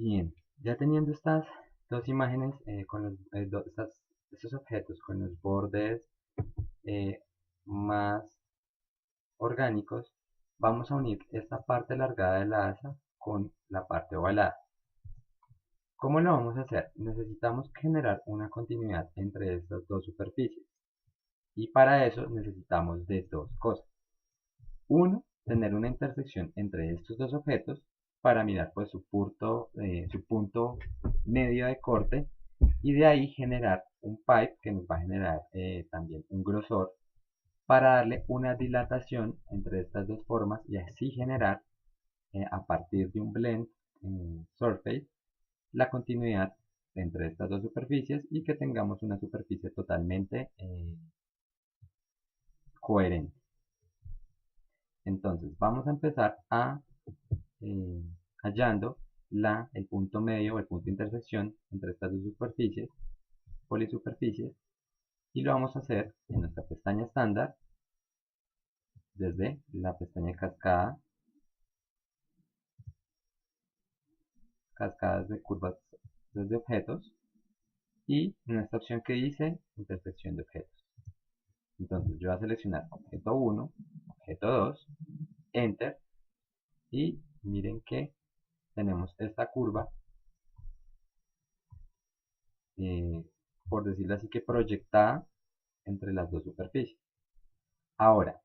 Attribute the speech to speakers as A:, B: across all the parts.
A: Bien, ya teniendo estas dos imágenes con estos objetos con los bordes eh, más orgánicos, vamos a unir esta parte alargada de la asa con la parte ovalada. ¿Cómo lo vamos a hacer? Necesitamos generar una continuidad entre estas dos superficies y para eso necesitamos de dos cosas. Uno, tener una intersección entre estos dos objetos para mirar pues su punto medio de corte y de ahí generar un pipe que nos va a generar también un grosor para darle una dilatación entre estas dos formas y así generar a partir de un blend surface la continuidad entre estas dos superficies y que tengamos una superficie totalmente coherente. Entonces vamos a empezar eh, hallando el punto medio o el punto de intersección entre estas dos superficies, polisuperficies, y lo vamos a hacer en nuestra pestaña estándar desde la pestaña cascada, cascadas de curvas desde objetos, y en esta opción que dice intersección de objetos. Entonces yo voy a seleccionar objeto 1, objeto 2, enter, y miren que tenemos esta curva, eh, por decirlo así, que proyectada entre las dos superficies. Ahora,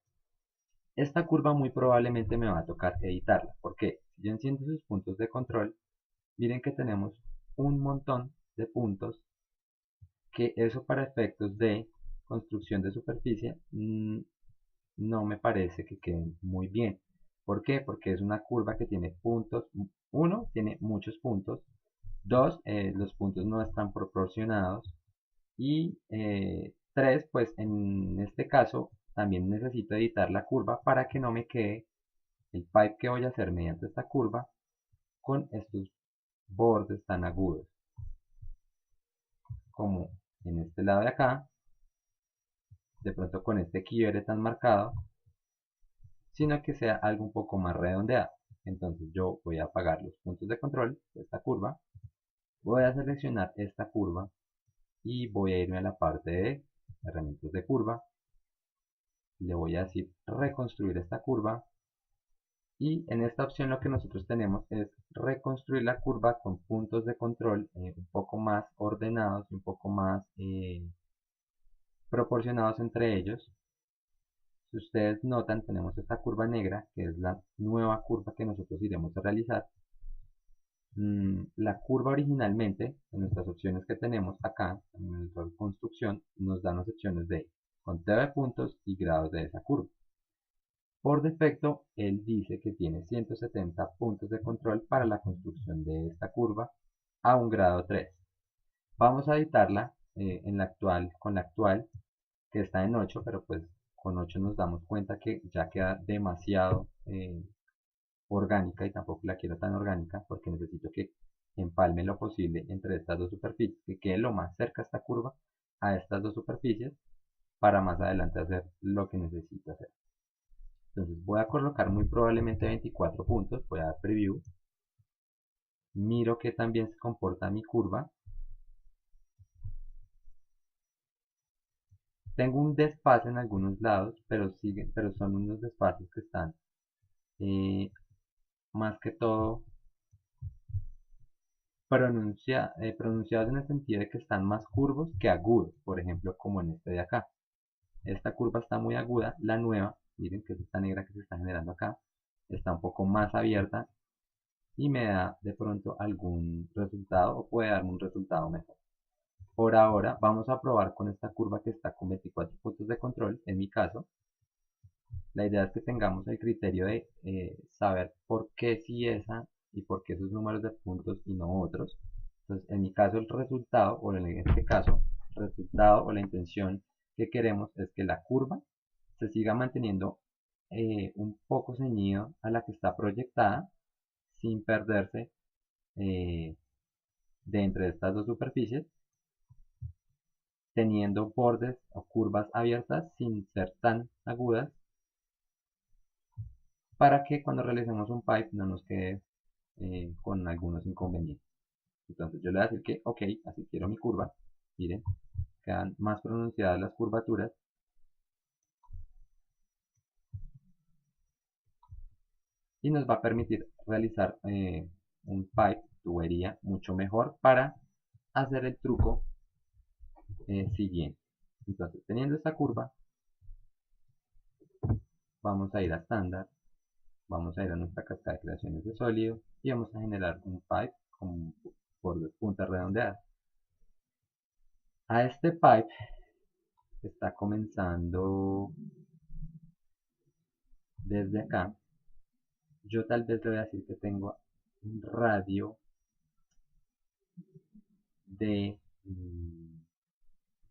A: esta curva muy probablemente me va a tocar editarla. ¿Por qué? Si yo enciendo sus puntos de control, miren que tenemos un montón de puntos que eso para efectos de construcción de superficie no me parece que queden muy bien. ¿Por qué? Porque es una curva que tiene puntos. Uno, tiene muchos puntos. Dos, los puntos no están proporcionados. Y tres, pues en este caso también necesito editar la curva para que no me quede el pipe que voy a hacer mediante esta curva con estos bordes tan agudos como en este lado de acá, de pronto con este quiebre tan marcado, sino que sea algo un poco más redondeado. Entonces yo voy a apagar los puntos de control de esta curva, voy a seleccionar esta curva y voy a irme a la parte de herramientas de curva, le voy a decir reconstruir esta curva y en esta opción lo que nosotros tenemos es reconstruir la curva con puntos de control un poco más ordenados y un poco más proporcionados entre ellos. Si ustedes notan, tenemos esta curva negra, que es la nueva curva que nosotros iremos a realizar. La curva originalmente, en nuestras opciones que tenemos acá, en nuestra construcción, nos dan las opciones de conteo de puntos y grados de esa curva. Por defecto, él dice que tiene 170 puntos de control para la construcción de esta curva a un grado 3. Vamos a editarla con la actual, que está en 8, pero pues con 8 nos damos cuenta que ya queda demasiado orgánica y tampoco la quiero tan orgánica porque necesito que empalme lo posible entre estas dos superficies, que quede lo más cerca esta curva a estas dos superficies para más adelante hacer lo que necesito hacer. Entonces voy a colocar muy probablemente 24 puntos, voy a dar preview, miro que también se comporta mi curva. Tengo un desfase en algunos lados, pero son unos desfases que están eh, más que todo pronunciados en el sentido de que están más curvos que agudos, por ejemplo como en este de acá. Esta curva está muy aguda, la nueva, miren que es esta negra que se está generando acá, está un poco más abierta y me da de pronto algún resultado o puede darme un resultado mejor. Por ahora vamos a probar con esta curva que está con 24 puntos de control, en mi caso. La idea es que tengamos el criterio de saber por qué si esa y por qué esos números de puntos y no otros. Entonces, en mi caso el resultado, o en este caso, el resultado o la intención que queremos es que la curva se siga manteniendo un poco ceñido a la que está proyectada sin perderse eh, de entre estas dos superficies, teniendo bordes o curvas abiertas sin ser tan agudas para que cuando realicemos un pipe no nos quede con algunos inconvenientes. Entonces yo le voy a decir que ok, así quiero mi curva. Miren, quedan más pronunciadas las curvaturas. Y nos va a permitir realizar un pipe, tubería, mucho mejor para hacer el truco siguiente. Entonces, teniendo esta curva, vamos a ir a estándar, vamos a ir a nuestra cascada de creaciones de sólido y vamos a generar un pipe con bordes puntas redondeadas. A este pipe está comenzando desde acá. Yo tal vez le voy a decir que tengo un radio de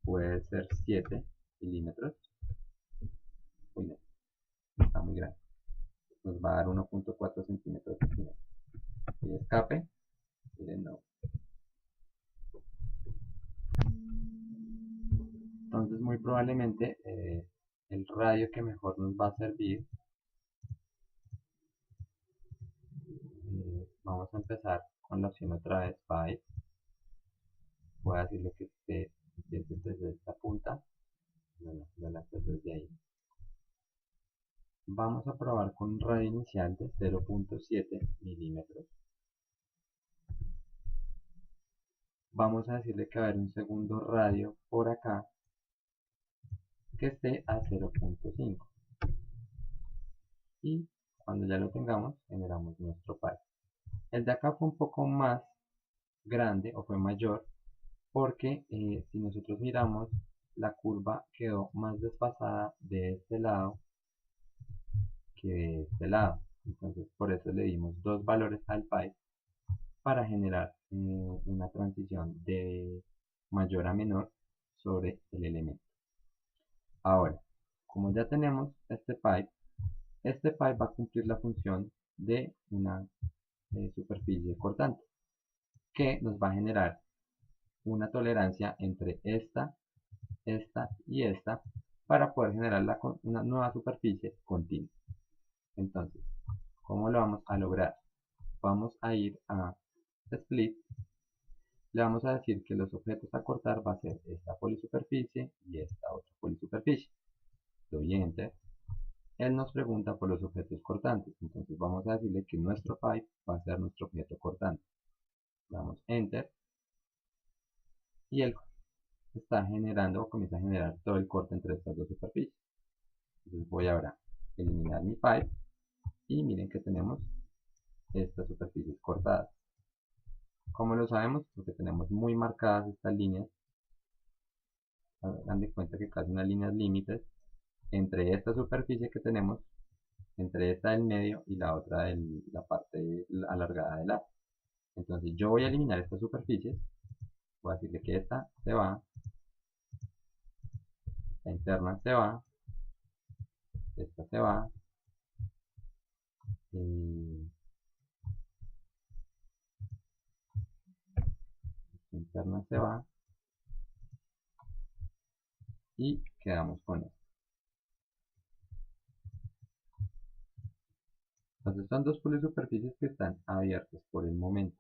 A: puede ser 7 milímetros. Uy, no, está muy grande. Nos va a dar 1.4 centímetros. Y escape, miren, no. Entonces muy probablemente el radio que mejor nos va a servir, vamos a empezar con la opción otra vez, pipe. Voy a decirle que esté desde esta punta, bueno, de la que desde ahí. Vamos a probar con un radio inicial de 0.7 milímetros. Vamos a decirle que va a haber un segundo radio por acá que esté a 0.5. Y cuando ya lo tengamos, generamos nuestro pipe. El de acá fue un poco más grande o fue mayor porque si nosotros miramos, la curva quedó más desfasada de este lado que de este lado. Entonces por eso le dimos dos valores al pipe para generar una transición de mayor a menor sobre el elemento. Ahora, como ya tenemos este pipe va a cumplir la función de una superficie cortante que nos va a generar una tolerancia entre esta y esta para poder generar una nueva superficie continua. Entonces, ¿cómo lo vamos a lograr? Vamos a ir a Split, le vamos a decir que los objetos a cortar va a ser esta polisuperficie y esta otra polisuperficie. Doy Enter. Él nos pregunta por los objetos cortantes, entonces vamos a decirle que nuestro pipe va a ser nuestro objeto cortante. Damos Enter y él está generando o comienza a generar todo el corte entre estas dos superficies. Entonces voy ahora a eliminar mi pipe y miren que tenemos estas superficies cortadas. ¿Cómo lo sabemos? Porque tenemos muy marcadas estas líneas. Hagan de cuenta que casi unas líneas límites entre esta superficie que tenemos, entre esta del medio y la otra de la parte alargada del lado. Entonces yo voy a eliminar estas superficies. Voy a decirle que esta se va, la interna se va, esta se va, esta interna se va y quedamos con esto. Entonces son dos polisuperficies que están abiertas por el momento.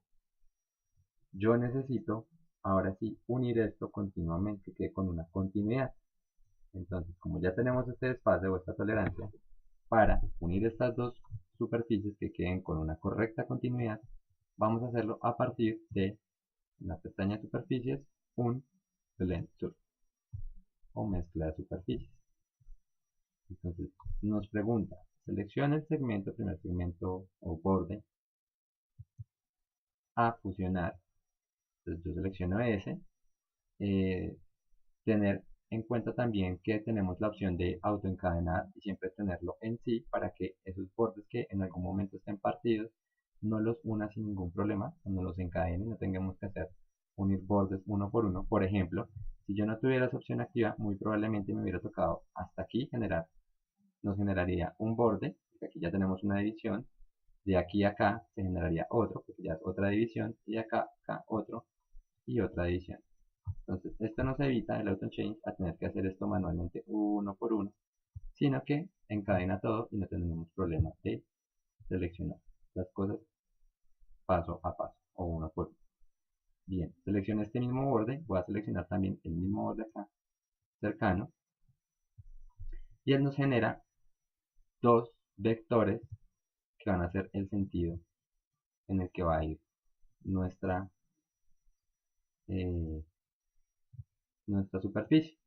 A: Yo necesito ahora sí unir esto continuamente, que quede con una continuidad. Entonces, como ya tenemos este desfase o esta tolerancia, para unir estas dos superficies que queden con una correcta continuidad, vamos a hacerlo a partir de la pestaña superficies, un blend surface o mezcla de superficies. Entonces nos pregunta, selecciona el segmento, primer segmento o borde a fusionar. Entonces yo selecciono ese. Tener en cuenta también que tenemos la opción de autoencadenar y siempre tenerlo en sí para que esos bordes que en algún momento estén partidos no los una sin ningún problema, no los encadene, no tengamos que hacer unir bordes uno por uno. Por ejemplo, si yo no tuviera esa opción activa, muy probablemente me hubiera tocado hasta aquí nos generaría un borde, porque aquí ya tenemos una división, de aquí a acá se generaría otro, porque ya es otra división, y de acá a acá otro y otra división. Entonces, esto nos evita el auto change a tener que hacer esto manualmente uno por uno, sino que encadena todo y no tenemos problema de seleccionar las cosas paso a paso o uno por uno. Bien, selecciono este mismo borde, voy a seleccionar también el mismo borde acá, cercano, y él nos genera dos vectores que van a ser el sentido en el que va a ir nuestra, eh, nuestra superficie.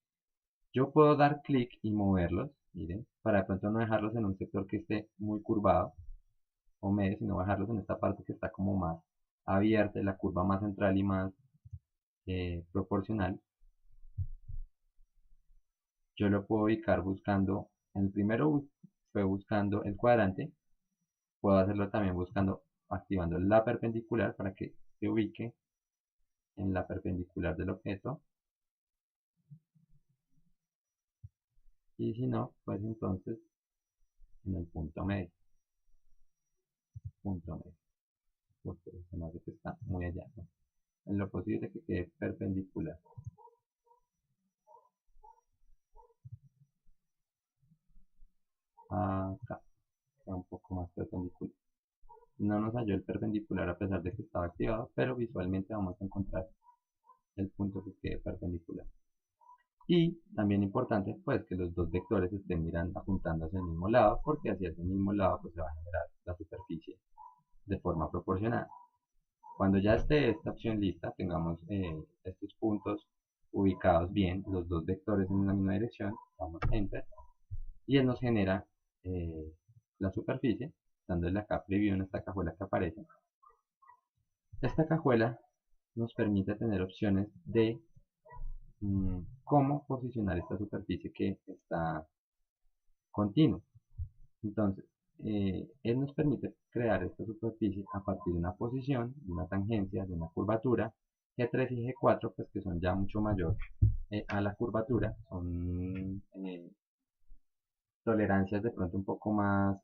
A: Yo puedo dar clic y moverlos, miren, para de pronto no dejarlos en un sector que esté muy curvado o medio, sino bajarlos en esta parte que está como más abierta, la curva más central y más proporcional. Yo lo puedo ubicar buscando, en el primero fue buscando el cuadrante, puedo hacerlo también buscando, activando la perpendicular para que se ubique en la perpendicular del objeto, y si no, pues entonces en el punto medio, porque se me hace que está muy allá, ¿no? En lo posible que quede perpendicular. Acá, queda un poco más perpendicular. No nos halló el perpendicular a pesar de que estaba activado, pero visualmente vamos a encontrar el punto que quede perpendicular. Y también importante pues que los dos vectores estén mirando, apuntando hacia el mismo lado, porque hacia ese mismo lado pues se va a generar la superficie de forma proporcional. Cuando ya esté esta opción lista, tengamos estos puntos ubicados bien, los dos vectores en la misma dirección, damos enter y él nos genera la superficie, dándole acá preview en esta cajuela que aparece. Esta cajuela nos permite tener opciones de cómo posicionar esta superficie que está continua. Entonces, él nos permite crear esta superficie a partir de una posición, de una tangencia, de una curvatura. G3 y G4, pues que son ya mucho mayor a la curvatura, son tolerancias de pronto un poco más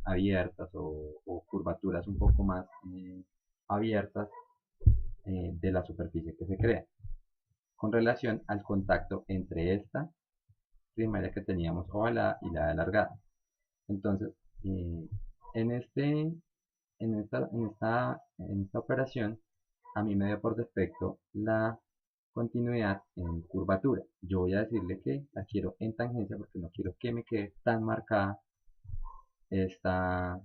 A: abiertas o curvaturas un poco más abiertas de la superficie que se crea con relación al contacto entre esta primaria que teníamos ovalada y la alargada. Entonces, en, este, en esta operación, a mí me dio por defecto la continuidad en curvatura. Yo voy a decirle que la quiero en tangencia porque no quiero que me quede tan marcada esta,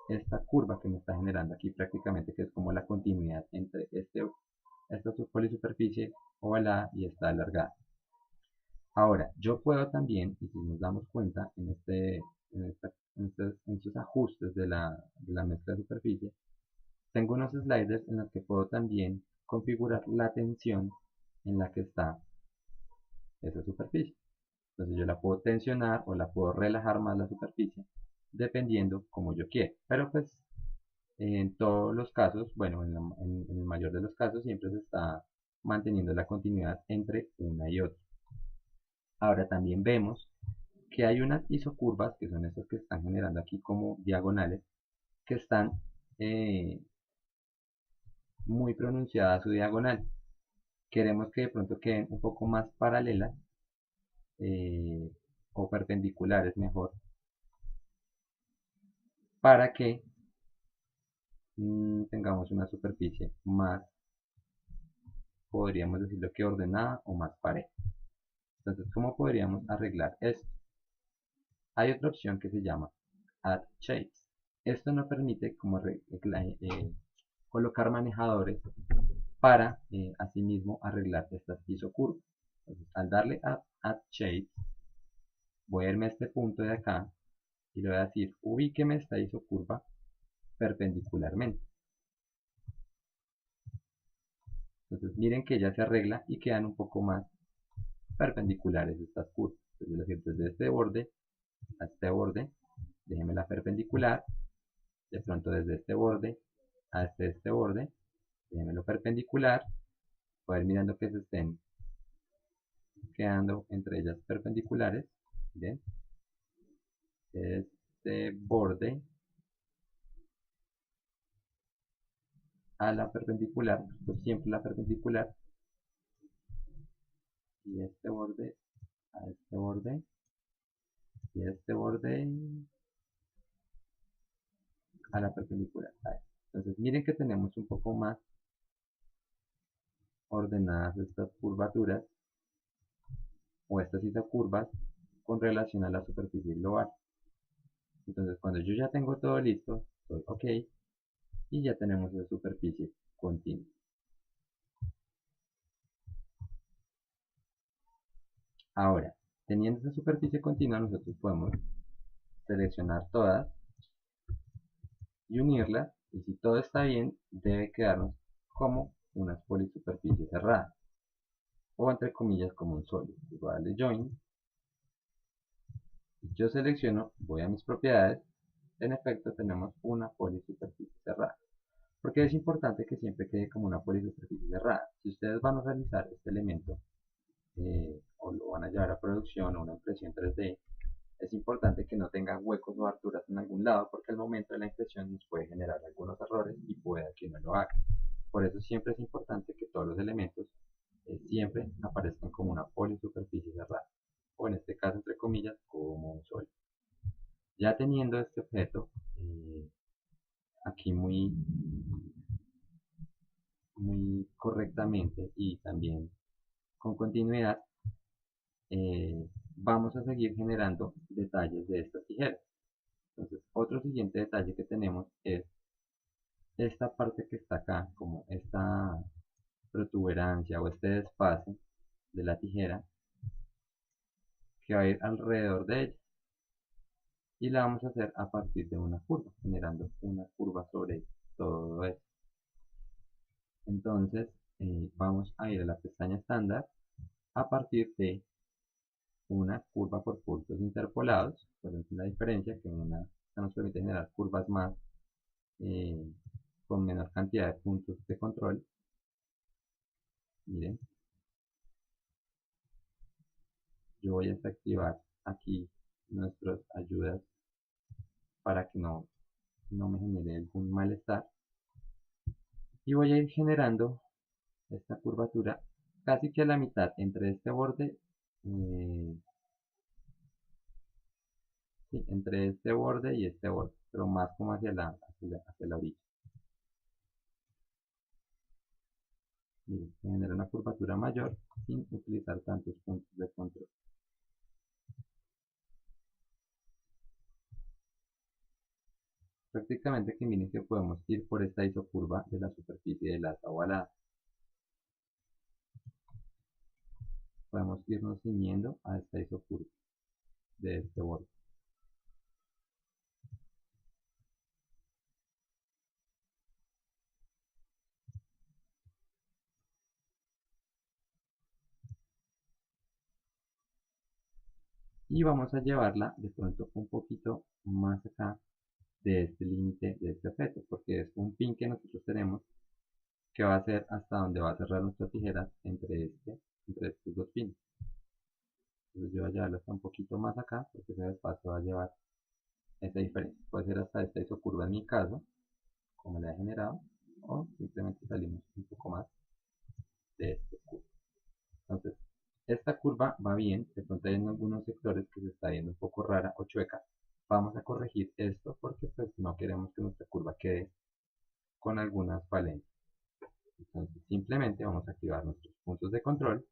A: esta curva que me está generando aquí prácticamente, que es como la continuidad entre esta polisuperficie ovalada y esta alargada. Ahora, yo puedo también, y si nos damos cuenta en estos ajustes de la mezcla de superficie, tengo unos sliders en los que puedo también configurar la tensión en la que está esa superficie. Entonces yo la puedo tensionar o la puedo relajar más la superficie, dependiendo como yo quiera. Pero pues en todos los casos, bueno, en el mayor de los casos siempre se está manteniendo la continuidad entre una y otra. Ahora también vemos que hay unas isocurvas, que son estas que están generando aquí como diagonales, que están muy pronunciada su diagonal. Queremos que de pronto queden un poco más paralelas o perpendiculares mejor, para que tengamos una superficie más, podríamos decirlo que ordenada o más pareja. Entonces, ¿cómo podríamos arreglar esto? Hay otra opción que se llama Add Shapes. Esto nos permite como colocar manejadores para asimismo arreglar estas isocurvas. Entonces, al darle a Add Shapes, voy a irme a este punto de acá y le voy a decir ubíqueme esta isocurva perpendicularmente. Entonces miren que ya se arregla y quedan un poco más perpendiculares estas curvas. Entonces yo le decir desde este borde a este borde, déjeme la perpendicular, de pronto desde este borde a este borde, déjemelo perpendicular, poder mirando que se estén quedando entre ellas perpendiculares. ¿Bien? Este borde a la perpendicular, pues siempre la perpendicular, y este borde a este borde, y este borde a la perpendicular. Entonces miren que tenemos un poco más ordenadas estas curvaturas o estas isocurvas con relación a la superficie global. Entonces cuando yo ya tengo todo listo, doy OK y ya tenemos la superficie continua. Ahora, teniendo esa superficie continua, nosotros podemos seleccionar todas y unirlas, y si todo está bien, debe quedarnos como una polisuperficie cerrada, o entre comillas como un sólido. Voy a darle Join, yo selecciono, voy a mis propiedades, en efecto tenemos una polisuperficie cerrada. Porque es importante que siempre quede como una polisuperficie cerrada. Si ustedes van a realizar este elemento o lo van a llevar a producción o una impresión 3D, es importante que no tenga huecos o aberturas en algún lado, porque al momento de la impresión nos puede generar algunos errores y pueda que no lo haga. Por eso siempre es importante que todos los elementos siempre aparezcan como una polisuperficie cerrada, o en este caso entre comillas como un sólido. Ya teniendo este objeto aquí muy correctamente y también con continuidad, vamos a seguir generando detalles de estas tijeras. Entonces, otro siguiente detalle que tenemos es esta parte que está acá, como esta protuberancia o este desfase de la tijera que va a ir alrededor de ella, y la vamos a hacer a partir de una curva, generando una curva sobre todo esto. Entonces, vamos a ir a la pestaña estándar a partir de una curva por puntos interpolados. Por ejemplo, la diferencia que una nos permite generar curvas más eh, con menor cantidad de puntos de control. Miren, yo voy a desactivar aquí nuestras ayudas para que no me genere algún malestar, y voy a ir generando esta curvatura casi que a la mitad entre este borde sí, entre este borde y este borde, pero más como hacia la orilla. Miren, se genera una curvatura mayor sin utilizar tantos puntos de control. Prácticamente que miren que podemos ir por esta isocurva de la superficie de lata ovalada. Podemos irnos ciñendo a esta isocurva de este borde. Y vamos a llevarla de pronto un poquito más acá de este límite de este objeto, porque es un pin que nosotros tenemos que va a ser hasta donde va a cerrar nuestra tijera entre estos dos pines. Entonces yo voy a llevarlo hasta un poquito más acá, porque ese espacio va a llevar esa diferencia. Puede ser hasta esta isocurva en mi caso, como la he generado, o simplemente salimos un poco más de este curva. Entonces, esta curva va bien, de pronto hay en algunos sectores que se está viendo un poco rara o chueca. Vamos a corregir esto porque pues no queremos que nuestra curva quede con algunas falencias. Entonces simplemente vamos a activar nuestros puntos de control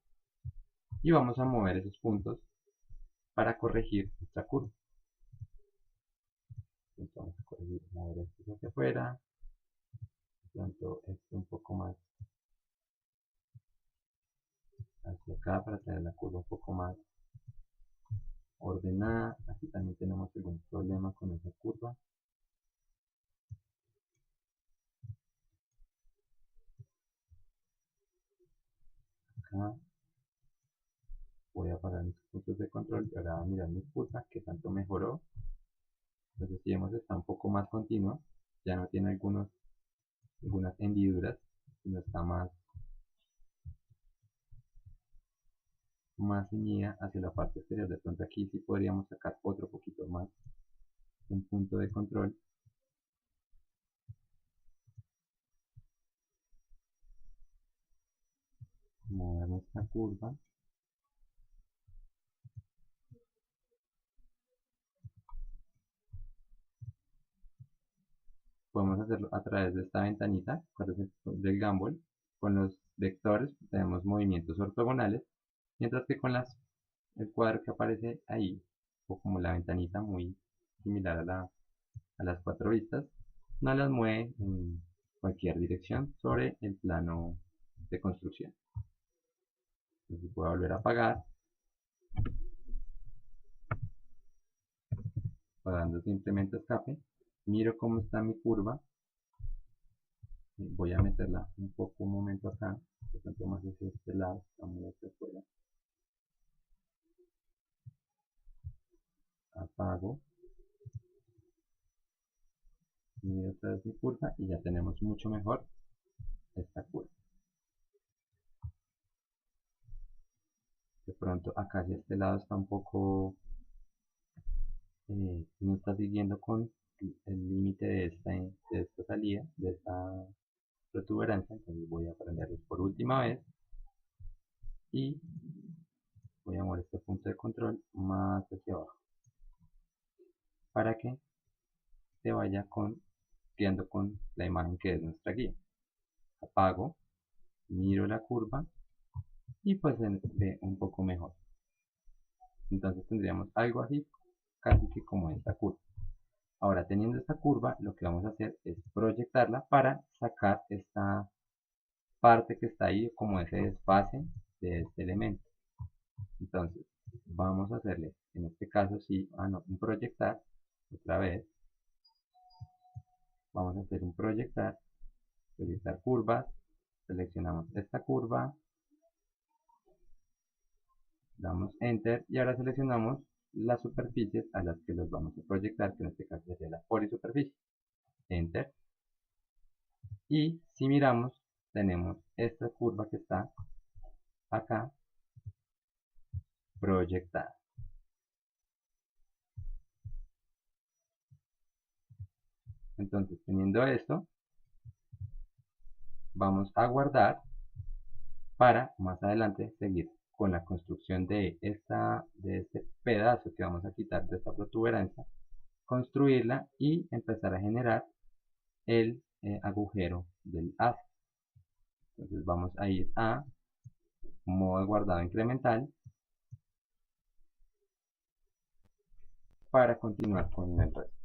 A: y vamos a mover esos puntos para corregir nuestra curva. Entonces vamos a corregir, mover esto hacia afuera, tanto esto un poco más hacia acá para tener la curva un poco más ordenada. Aquí también tenemos algún problema con esa curva. Acá voy a apagar mis puntos de control y ahora voy a mirar mi curva que tanto mejoró. Entonces si vemos está un poco más continua, ya no tiene algunas hendiduras, sino está más ceñida hacia la parte exterior. De pronto aquí sí podríamos sacar otro poquito más, un punto de control. Mover nuestra curva. Podemos hacerlo a través de esta ventanita del Gumball con los vectores tenemos movimientos ortogonales, mientras que con el cuadro que aparece ahí, o como la ventanita muy similar a las 4 vistas, nos las mueve en cualquier dirección sobre el plano de construcción. Entonces voy a volver a apagar, dando simplemente escape, miro cómo está mi curva, voy a meterla un momento acá, de pronto más hacia este lado, está muy hacia afuera, apago, miro otra vez mi curva y ya tenemos mucho mejor esta curva. De pronto acá hacia este lado está un poco, no está siguiendo con el límite de esta salida, de esta protuberancia, entonces voy a prenderlos por última vez y voy a mover este punto de control más hacia abajo para que se vaya guiando con la imagen que es nuestra guía. Apago, miro la curva y pues se ve un poco mejor. Entonces tendríamos algo así, casi que como esta curva. Ahora, teniendo esta curva, lo que vamos a hacer es proyectarla para sacar esta parte que está ahí, como ese desfase de este elemento. Entonces, vamos a hacerle, en este caso sí, un proyectar, otra vez. Vamos a hacer un proyectar curvas, seleccionamos esta curva, damos enter y ahora seleccionamos las superficies a las que los vamos a proyectar, que en este caso sería la polisuperficie. Enter. Y si miramos, tenemos esta curva que está acá proyectada. Entonces, teniendo esto, vamos a guardar para más adelante seguir con la construcción de este pedazo que vamos a quitar de esta protuberancia, construirla y empezar a generar el agujero del haz. Entonces vamos a ir a modo de guardado incremental para continuar con el resto.